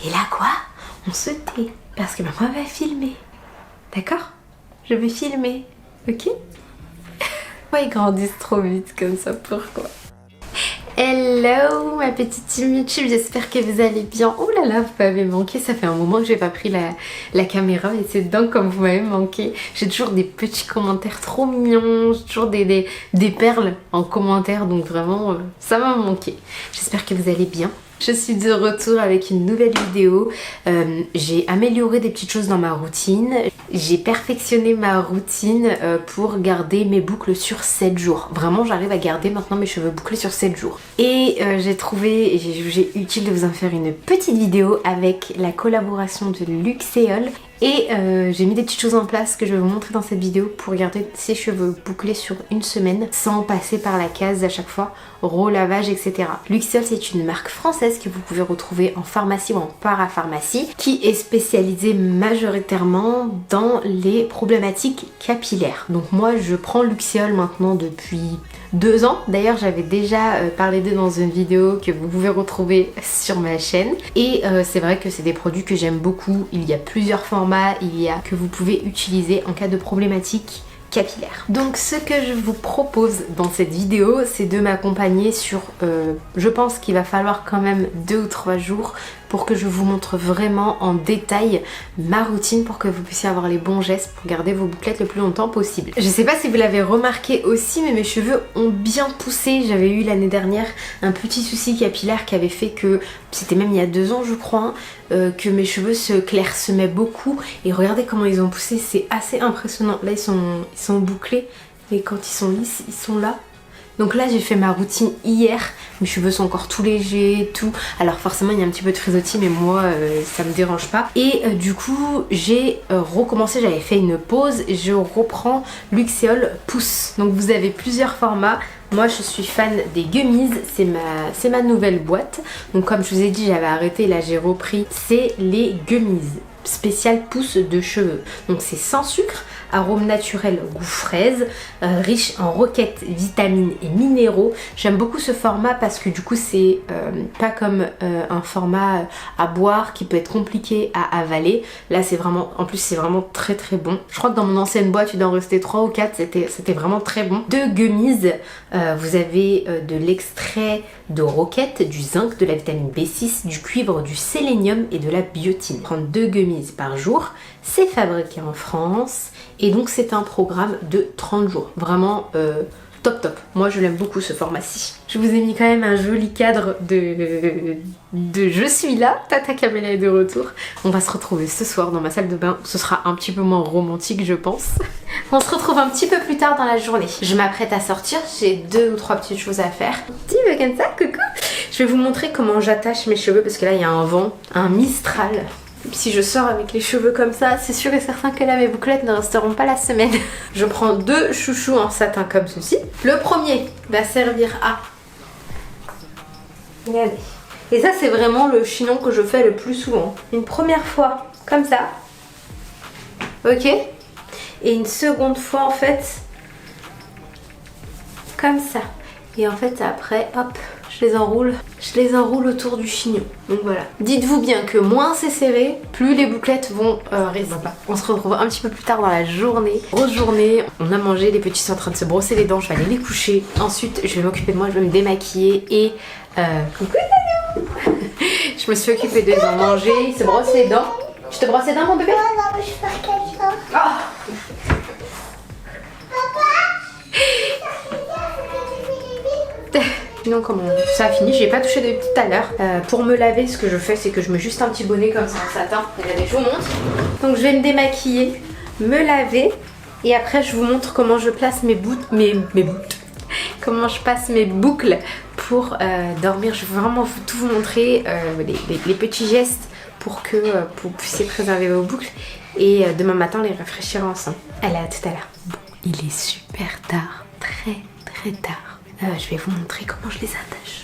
Et là quoi? On se tait parce que maman va filmer. D'accord? Je vais filmer, ok? Pourquoi ils grandissent trop vite comme ça? Pourquoi? Hello ma petite team YouTube, j'espère que vous allez bien. Oh là là, vous m'avez manqué, ça fait un moment que j'ai pas pris la caméra et c'est dingue comme vous m'avez manqué. J'ai toujours des petits commentaires trop mignons, j'ai toujours des perles en commentaire, donc vraiment ça m'a manqué. J'espère que vous allez bien. Je suis de retour avec une nouvelle vidéo. J'ai amélioré des petites choses dans ma routine. J'ai perfectionné ma routine pour garder mes boucles sur 7 jours. Vraiment, j'arrive à garder maintenant mes cheveux bouclés sur 7 jours. Et j'ai jugé utile de vous en faire une petite vidéo avec la collaboration de Luxéol. Et j'ai mis des petites choses en place que je vais vous montrer dans cette vidéo pour garder ses cheveux bouclés sur une semaine sans passer par la case à chaque fois, relavage, etc. Luxéol, c'est une marque française que vous pouvez retrouver en pharmacie ou en parapharmacie qui est spécialisée majoritairement dans les problématiques capillaires. Donc moi je prends Luxéol maintenant depuis 2 ans. D'ailleurs j'avais déjà parlé d'eux dans une vidéo que vous pouvez retrouver sur ma chaîne. Et c'est vrai que c'est des produits que j'aime beaucoup. Il y a plusieurs formats que vous pouvez utiliser en cas de problématique capillaire. Donc ce que je vous propose dans cette vidéo, c'est de m'accompagner sur je pense qu'il va falloir quand même 2 ou 3 jours pour que je vous montre vraiment en détail ma routine pour que vous puissiez avoir les bons gestes pour garder vos bouclettes le plus longtemps possible. Je sais pas si vous l'avez remarqué aussi, mais mes cheveux ont bien poussé. J'avais eu l'année dernière un petit souci capillaire qui avait fait que, c'était même il y a 2 ans je crois, que mes cheveux se clairsemaient beaucoup. Et regardez comment ils ont poussé, c'est assez impressionnant. Là ils sont bouclés, mais quand ils sont lisses, ils sont là. Donc là j'ai fait ma routine hier, mes cheveux sont encore tout légers, tout. Alors forcément il y a un petit peu de frisottis mais moi ça me dérange pas. Et du coup j'ai recommencé, j'avais fait une pause, je reprends Luxéol Pousse. Donc vous avez plusieurs formats. Moi je suis fan des gummies, c'est ma nouvelle boîte. Donc comme je vous ai dit j'avais arrêté, là j'ai repris. C'est les gummies spécial pousse de cheveux. Donc c'est sans sucre, arôme naturel goût fraise, riche en roquettes, vitamines et minéraux. J'aime beaucoup ce format parce que du coup c'est pas comme un format à boire qui peut être compliqué à avaler. Là c'est vraiment, en plus c'est vraiment très très bon. Je crois que dans mon ancienne boîte il en restait 3 ou 4, c'était vraiment très bon. De gummies, vous avez de l'extrait de roquette, du zinc, de la vitamine B6, du cuivre, du sélénium et de la biotine. Prendre 2 gummies par jour, c'est fabriqué en France et donc c'est un programme de 30 jours. Vraiment top top. Moi je l'aime beaucoup ce format-ci. Je vous ai mis quand même un joli cadre de je suis là. Tata Camélia est de retour. On va se retrouver ce soir dans ma salle de bain. Ce sera un petit peu moins romantique je pense. On se retrouve un petit peu plus tard dans la journée. Je m'apprête à sortir, j'ai 2 ou 3 petites choses à faire. Petit peu comme ça, coucou. Je vais vous montrer comment j'attache mes cheveux parce que là il y a un vent, un mistral. Si je sors avec les cheveux comme ça, c'est sûr et certain que là mes bouclettes ne resteront pas la semaine. Je prends 2 chouchous en satin comme ceci. Le premier va servir à... Regardez. Et ça c'est vraiment le chignon que je fais le plus souvent. Une première fois comme ça. Ok. Et une seconde fois en fait comme ça. Et en fait après hop, je les enroule autour du chignon. Donc voilà. Dites-vous bien que moins c'est serré, plus les bouclettes vont rester. On se retrouve un petit peu plus tard dans la journée. Grosse journée, on a mangé, les petits sont en train de se brosser les dents, je vais aller les coucher. Ensuite je vais m'occuper de moi, je vais me démaquiller et... Coucou Daniel. Je me suis occupée de les en manger, ils se brossent les dents. Tu te brosses les dents mon bébé? Non, je fais quelque chose. Oh. Sinon comment ça a fini, j'ai pas touché depuis tout à l'heure. Pour me laver, ce que je fais c'est que je mets juste un petit bonnet comme ça en satin. Regardez, je vous montre. Donc je vais me démaquiller, me laver et après je vous montre comment je place mes comment je passe mes boucles pour dormir. Je vais vraiment tout vous montrer les petits gestes pour que vous puissiez préserver vos boucles et demain matin les rafraîchir ensemble. Allez, à tout à l'heure. Bon, il est super tard, très très tard. Je vais vous montrer comment je les attache.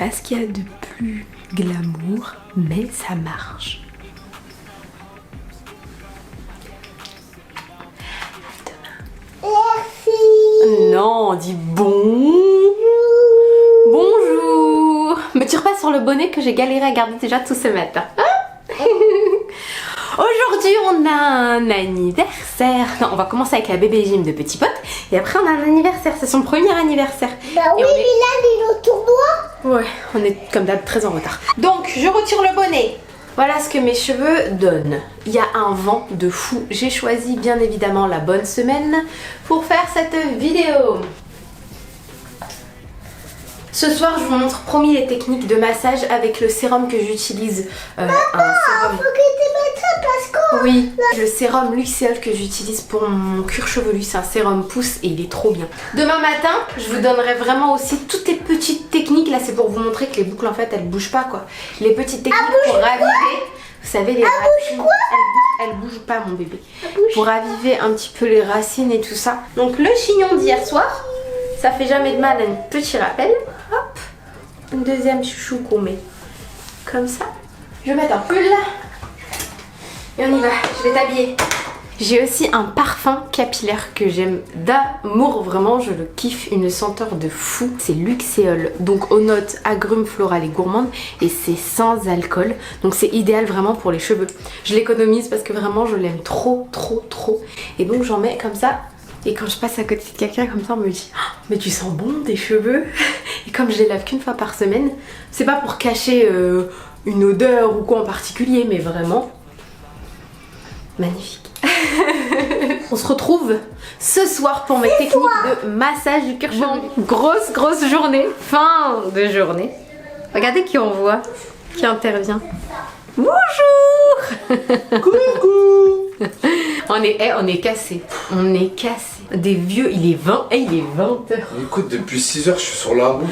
pas ce qu'il y a de plus glamour, mais ça marche. Merci. Non, dis bonjour. Bonjour. Mais tu repasses sur le bonnet que j'ai galéré à garder déjà tout ce matin. Aujourd'hui on a un anniversaire. Non, on va commencer avec la bébé gym de Petit Pote. Et après on a un anniversaire, c'est son premier anniversaire. Bah oui, mais là il est au tournoi. Ouais, on est comme d'hab très en retard. Donc je retire le bonnet. Voilà ce que mes cheveux donnent. Il y a un vent de fou. J'ai choisi bien évidemment la bonne semaine pour faire cette vidéo. Ce soir, je vous montre promis les techniques de massage avec le sérum que j'utilise. Un sérum. Faut que tu mettes ça parce que... Oui, le sérum Luxéol que j'utilise pour mon cuir chevelu, c'est un sérum pousse et il est trop bien. Demain matin, je vous donnerai vraiment aussi toutes les petites techniques. Là, c'est pour vous montrer que les boucles, en fait, elles bougent pas, quoi. Les petites techniques pour raviver. Vous savez, les racines, elles bougent pas, mon bébé. Pour raviver un petit peu les racines et tout ça. Donc, le chignon d'hier soir, ça fait jamais de mal à un petit rappel. Hop, une deuxième chouchou qu'on met comme ça. Je vais mettre un pull et on y va, je vais t'habiller. J'ai aussi un parfum capillaire que j'aime d'amour, vraiment je le kiffe, une senteur de fou. C'est Luxéol, donc aux notes agrumes, florales et gourmandes, et c'est sans alcool, donc c'est idéal vraiment pour les cheveux. Je l'économise parce que vraiment je l'aime trop, et donc j'en mets comme ça. Et quand je passe à côté de quelqu'un comme ça, on me dit oh, mais tu sens bon tes cheveux. Et comme je les lave qu'une fois par semaine, c'est pas pour cacher une odeur ou quoi en particulier, mais vraiment magnifique. On se retrouve ce soir pour mes techniques de massage du cuir chevelu. Grosse journée, fin de journée. Regardez qui on voit, qui intervient. Bonjour. Coucou. On est cassé. On est cassé. Des vieux, il est 20h. Écoute, depuis 6h, je suis sur la route.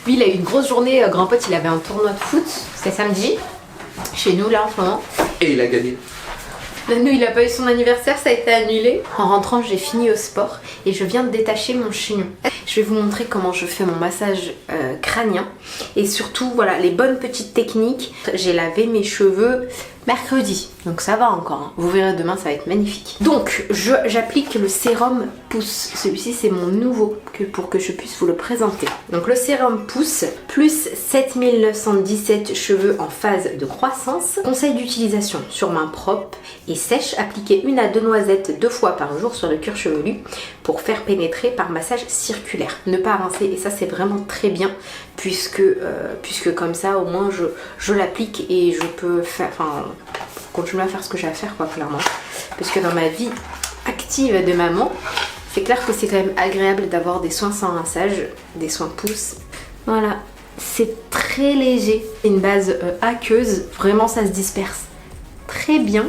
Lui, il a eu une grosse journée. Grand pote, il avait un tournoi de foot. C'était samedi. Chez nous, là, en ce moment. Et il a gagné. Là, nous, il a pas eu son anniversaire, ça a été annulé. En rentrant, j'ai fini au sport et je viens de détacher mon chignon. Je vais vous montrer comment je fais mon massage crânien. Et surtout, voilà, les bonnes petites techniques. J'ai lavé mes cheveux mercredi, donc ça va encore, hein. Vous verrez demain, ça va être magnifique. Donc j'applique le sérum pousse. Celui-ci c'est mon nouveau pour que je puisse vous le présenter. Donc le sérum pousse plus 7917 cheveux en phase de croissance. Conseil d'utilisation sur main propre et sèche. Appliquez 1 à 2 noisettes 2 fois par jour sur le cuir chevelu pour faire pénétrer par massage circulaire. Ne pas rincer, et ça c'est vraiment très bien puisque comme ça au moins je l'applique et je peux faire, continuer à faire ce que j'ai à faire, quoi, clairement. Parce que dans ma vie active de maman, c'est clair que c'est quand même agréable d'avoir des soins sans rinçage, des soins pouces. Voilà, c'est très léger. Une base aqueuse, vraiment ça se disperse très bien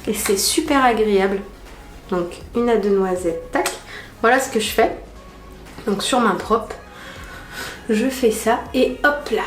et c'est super agréable. Donc 1 à 2 noisettes, tac. Voilà ce que je fais. Donc sur main propre, je fais ça et hop là.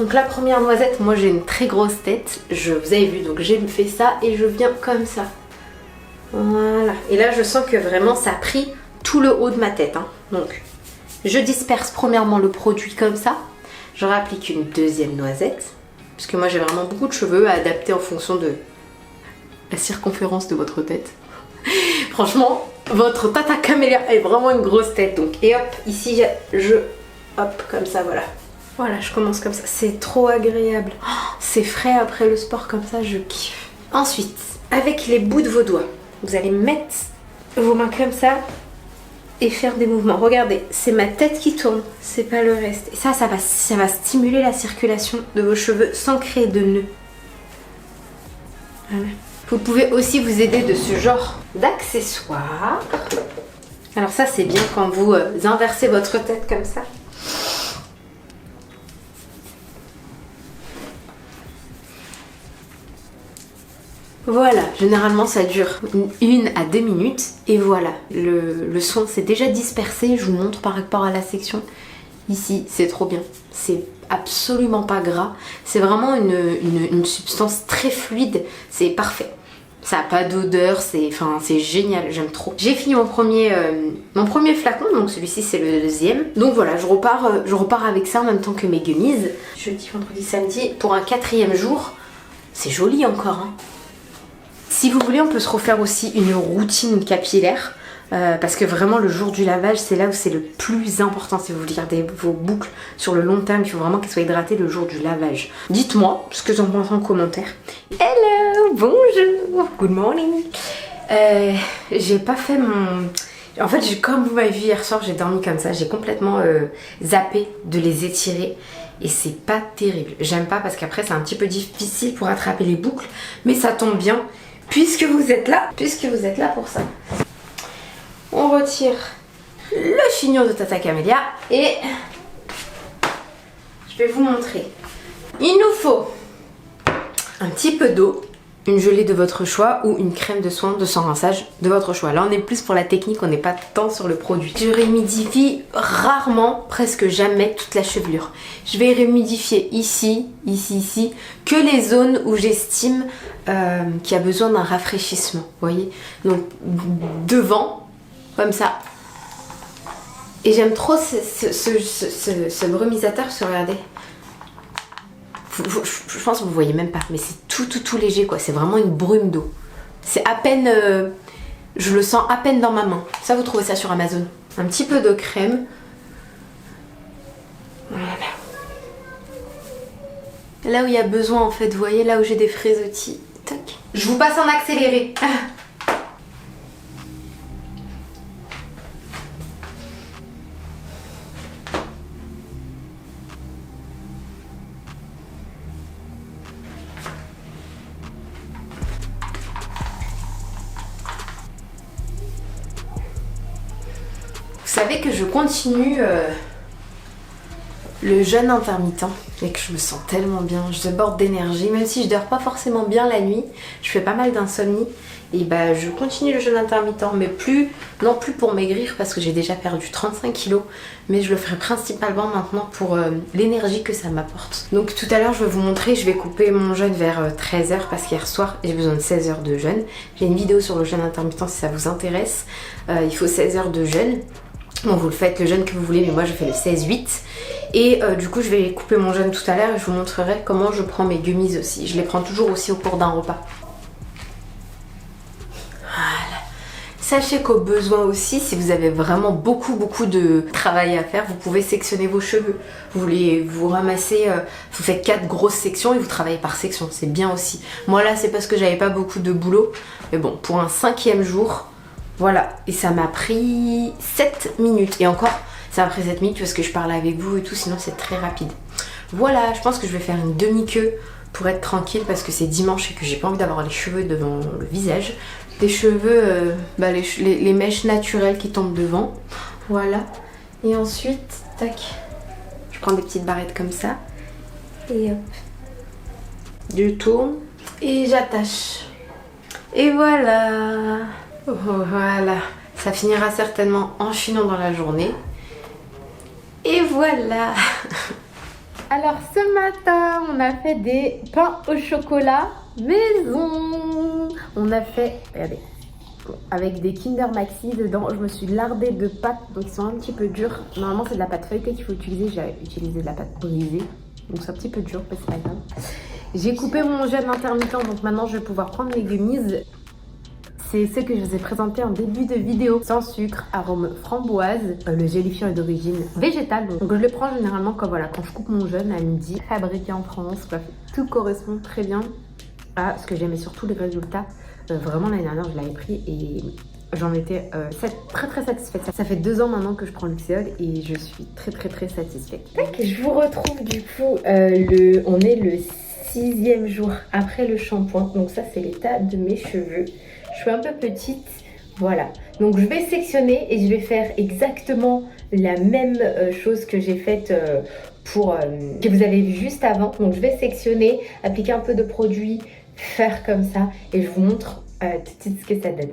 Donc la première noisette, moi j'ai une très grosse tête, vous avez vu, donc j'ai fait ça et je viens comme ça. Voilà. Et là je sens que vraiment ça a pris tout le haut de ma tête, hein. Donc je disperse premièrement le produit comme ça. Je réapplique une deuxième noisette, parce que moi j'ai vraiment beaucoup de cheveux à adapter en fonction de la circonférence de votre tête. Franchement, votre tata camélia est vraiment une grosse tête. Donc et hop, ici hop, comme ça, voilà. Voilà, je commence comme ça. C'est trop agréable. Oh, c'est frais après le sport comme ça, je kiffe. Ensuite, avec les bouts de vos doigts, vous allez mettre vos mains comme ça et faire des mouvements. Regardez, c'est ma tête qui tourne, c'est pas le reste. Et ça va stimuler la circulation de vos cheveux sans créer de nœuds. Voilà. Vous pouvez aussi vous aider de ce genre d'accessoires. Alors ça, c'est bien quand vous inversez votre tête comme ça. Voilà, généralement ça dure 1 à 2 minutes et voilà, le soin s'est déjà dispersé. Je vous montre par rapport à la section. Ici, c'est trop bien. C'est absolument pas gras. C'est vraiment une substance très fluide. C'est parfait. Ça n'a pas d'odeur, c'est génial, j'aime trop. J'ai fini mon premier flacon, donc celui-ci c'est le deuxième. Donc voilà, je repars avec ça en même temps que mes gummies. Jeudi, vendredi, samedi, pour un 4e jour. C'est joli encore, hein. Si vous voulez, on peut se refaire aussi une routine capillaire. Parce que vraiment le jour du lavage, c'est là où c'est le plus important. Si vous voulez garder vos boucles sur le long terme, il faut vraiment qu'elles soient hydratées le jour du lavage. Dites-moi ce que vous en pensez en commentaire. Hello, bonjour, good morning. J'ai pas fait mon... En fait, comme vous m'avez vu hier soir, j'ai dormi comme ça. J'ai complètement zappé de les étirer. Et c'est pas terrible. J'aime pas parce qu'après c'est un petit peu difficile pour attraper les boucles. Mais ça tombe bien puisque vous êtes là pour ça. On retire le chignon de Tata Camélia et je vais vous montrer. Il nous faut un petit peu d'eau, une gelée de votre choix ou une crème de soin de sans rinçage de votre choix. Là on est plus pour la technique, on n'est pas tant sur le produit. Je réhumidifie rarement, presque jamais toute la chevelure. Je vais réhumidifier ici, que les zones où j'estime qu'il y a besoin d'un rafraîchissement. Vous voyez, donc devant. Comme ça. Et j'aime trop ce brumisateur, regardez. Je pense que vous voyez même pas, mais c'est tout léger quoi. C'est vraiment une brume d'eau. C'est à peine... je le sens à peine dans ma main. Ça, vous trouvez ça sur Amazon. Un petit peu de crème. Voilà. Là où il y a besoin en fait, vous voyez, là où j'ai des frisottis. Tac. Je vous passe en accéléré. Vous savez que je continue le jeûne intermittent et que je me sens tellement bien, je déborde d'énergie, même si je dors pas forcément bien la nuit, je fais pas mal d'insomnie et bah je continue le jeûne intermittent, mais non plus pour maigrir parce que j'ai déjà perdu 35 kilos, mais je le ferai principalement maintenant pour l'énergie que ça m'apporte. Donc tout à l'heure je vais vous montrer, je vais couper mon jeûne vers 13h parce qu'hier soir j'ai besoin de 16 heures de jeûne. J'ai une vidéo sur le jeûne intermittent si ça vous intéresse, il faut 16 heures de jeûne. Bon, vous le faites le jeûne que vous voulez, mais moi je fais le 16-8. Et du coup je vais couper mon jeûne tout à l'heure et je vous montrerai comment je prends mes gummies aussi. Je les prends toujours aussi au cours d'un repas. Voilà. Sachez qu'au besoin aussi, si vous avez vraiment beaucoup de travail à faire, vous pouvez sectionner vos cheveux. Vous voulez vous ramasser, vous faites 4 grosses sections et vous travaillez par section, c'est bien aussi. Moi là c'est parce que j'avais pas beaucoup de boulot, mais bon, pour un 5e jour, voilà, et ça m'a pris 7 minutes. Et encore, ça m'a pris 7 minutes parce que je parle avec vous et tout, sinon c'est très rapide. Voilà, je pense que je vais faire une demi-queue pour être tranquille parce que c'est dimanche et que j'ai pas envie d'avoir les cheveux devant le visage. Des cheveux, les mèches naturelles qui tombent devant. Voilà. Et ensuite, tac, je prends des petites barrettes comme ça. Et hop, je tourne et j'attache. Et voilà. Voilà, ça finira certainement en chignon dans la journée. Et voilà. Alors ce matin, on a fait des pains au chocolat maison. On a fait, regardez, avec des Kinder Maxi dedans. Je me suis lardée de pâtes, donc ils sont un petit peu durs. Normalement c'est de la pâte feuilletée qu'il faut utiliser. J'ai utilisé de la pâte brisée, donc c'est un petit peu dur, mais c'est pas grave. J'ai coupé mon jeûne intermittent, donc maintenant je vais pouvoir prendre mes gummies. C'est ce que je vous ai présenté en début de vidéo. Sans sucre, arôme framboise. Le gélifiant est d'origine végétale. Donc je le prends généralement quand je coupe mon jeûne à midi. Fabriqué en France. Bref, tout correspond très bien à ce que j'aimais, surtout les résultats. Vraiment l'année dernière je l'avais pris et j'en étais très satisfaite. Ça fait 2 ans maintenant que je prends Luxéol et je suis très satisfaite. Tac, je vous retrouve du coup, on est le 6e jour après le shampoing. Donc ça c'est l'état de mes cheveux. Je suis un peu petite, voilà. Donc je vais sectionner et je vais faire exactement la même chose que j'ai faite que vous avez vu juste avant. Donc je vais sectionner, appliquer un peu de produit, faire comme ça et je vous montre tout de suite ce que ça donne.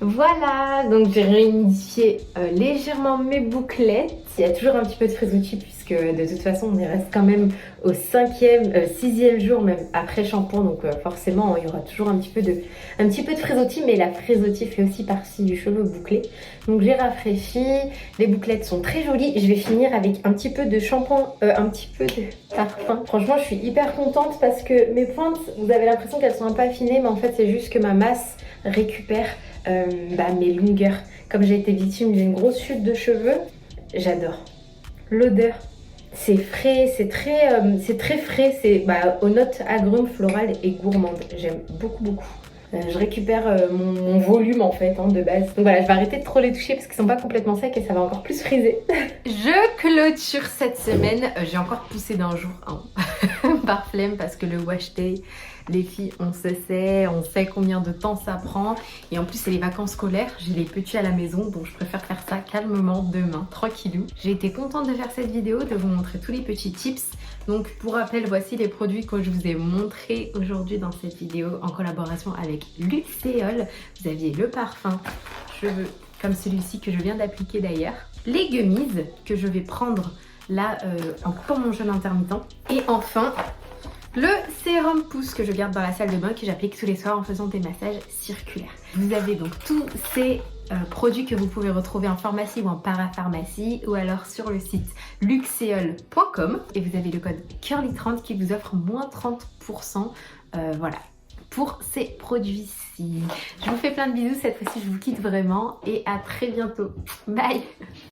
Voilà, donc j'ai réhumidifié légèrement mes bouclettes. Il y a toujours un petit peu de frisottis puisque puisque de toute façon on y reste quand même au 6e jour même après shampoing, donc forcément il y aura toujours un petit peu de frisottis, mais la frisottis fait aussi partie du cheveu bouclé. Donc j'ai rafraîchi, les bouclettes sont très jolies. Je vais finir avec un petit peu de shampoing, un petit peu de parfum. Franchement je suis hyper contente parce que mes pointes, vous avez l'impression qu'elles sont un peu affinées, mais en fait c'est juste que ma masse récupère mes longueurs. Comme j'ai été victime d'une grosse chute de cheveux, j'adore. L'odeur, c'est frais, c'est très frais, c'est aux notes agrumes, florales et gourmandes. J'aime beaucoup. Je récupère mon volume en fait de base. Donc voilà, je vais arrêter de trop les toucher parce qu'ils sont pas complètement secs et ça va encore plus friser. Je clôture cette semaine. J'ai encore poussé d'un jour par flemme parce que le wash day, les filles, on sait combien de temps ça prend. Et en plus c'est les vacances scolaires, j'ai les petits à la maison, donc je préfère faire ça calmement demain, tranquillou. J'ai été contente de faire cette vidéo, de vous montrer tous les petits tips. Donc pour rappel, voici les produits que je vous ai montrés aujourd'hui dans cette vidéo en collaboration avec Luxéol. Vous aviez le parfum cheveux comme celui-ci que je viens d'appliquer d'ailleurs, les gummies que je vais prendre là en coupant mon jeûne intermittent, et enfin le sérum pousse que je garde dans la salle de bain, que j'applique tous les soirs en faisant des massages circulaires. Vous avez donc tous ces produits que vous pouvez retrouver en pharmacie ou en parapharmacie, ou alors sur le site luxéol.com, et vous avez le code Curly30 qui vous offre moins 30%, voilà, pour ces produits-ci. Je vous fais plein de bisous, cette fois-ci je vous quitte vraiment et à très bientôt. Bye.